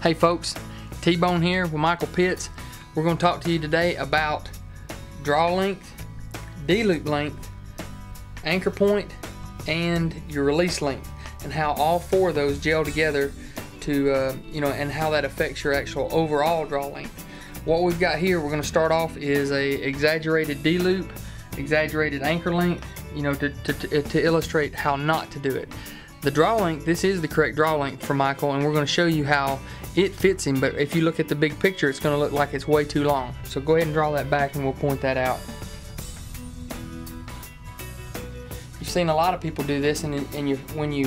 Hey folks, T-Bone here with Michael Pitts. We're going to talk to you today about draw length, D-loop length, anchor point, and your release length, and how all four of those gel together to and how that affects your actual overall draw length. What we've got here, we're going to start off is a exaggerated D-loop, exaggerated anchor length, to illustrate how not to do it. The draw length, this is the correct draw length for Michael, and we're going to show you how it fits him, but if you look at the big picture, it's going to look like it's way too long. So go ahead and draw that back and we'll point that out. You've seen a lot of people do this, and when you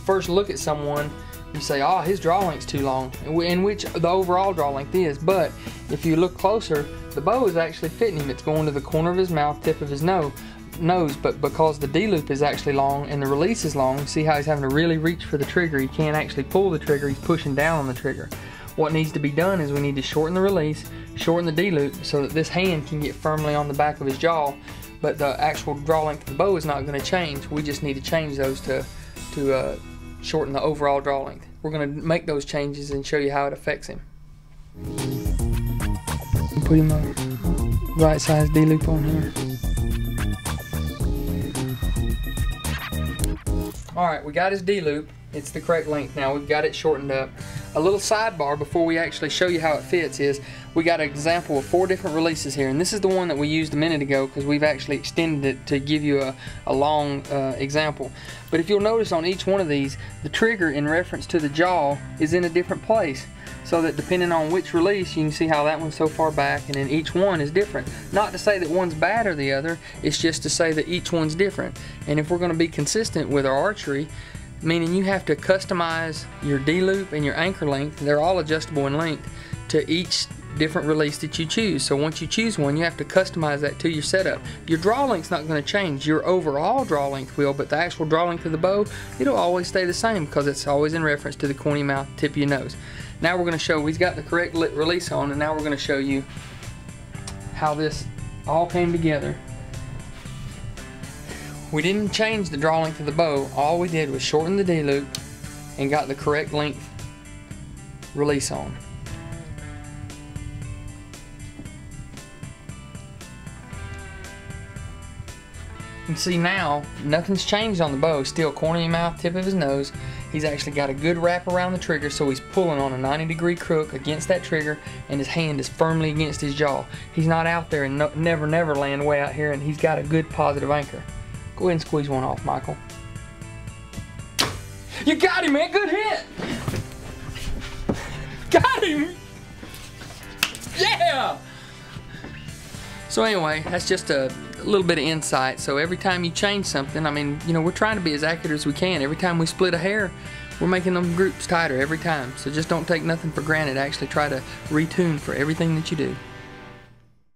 first look at someone, you say, oh, his draw length's too long, in which the overall draw length is, but if you look closer, the bow is actually fitting him. It's going to the corner of his mouth, tip of his nose, but because the D-loop is actually long and the release is long, see how he's having to really reach for the trigger. He can't actually pull the trigger, he's pushing down on the trigger. What needs to be done is we need to shorten the release, shorten the D-loop, so that this hand can get firmly on the back of his jaw, but the actual draw length of the bow is not going to change. We just need to change those to shorten the overall draw length. We're going to make those changes and show you how it affects him. Put him a right size D-loop on here. Alright, we got his D-loop. It's the correct length now. We've got it shortened up. A little sidebar before we actually show you how it fits is we got an example of 4 different releases here, and this is the one that we used a minute ago because we've actually extended it to give you a long example. But if you'll notice on each one of these, the trigger in reference to the jaw is in a different place, so that depending on which release, you can see how that one's so far back, and then each one is different. Not to say that one's bad or the other, it's just to say that each one's different. And if we're going to be consistent with our archery, meaning you have to customize your D-loop and your anchor length, they're all adjustable in length, to each different release that you choose. So once you choose one, you have to customize that to your setup. Your draw length's not going to change. Your overall draw length will, but the actual draw length of the bow, it'll always stay the same because it's always in reference to the corny mouth, tip of your nose. Now we're going to show, he's got the correct release on, and now we're going to show you how this all came together. We didn't change the draw length of the bow. All we did was shorten the D-loop and got the correct length release on. You can see now nothing's changed on the bow. Still corner of your mouth, tip of his nose. He's actually got a good wrap around the trigger, so he's pulling on a 90-degree crook against that trigger, and his hand is firmly against his jaw. He's not out there in never land way out here, and he's got a good positive anchor. Go ahead and squeeze one off, Michael. You got him, man. Good hit. Got him. Yeah. So anyway, that's just a little bit of insight. So every time you change something, I mean, we're trying to be as accurate as we can. Every time we split a hair, we're making them groups tighter every time. So just don't take nothing for granted. Actually try to retune for everything that you do.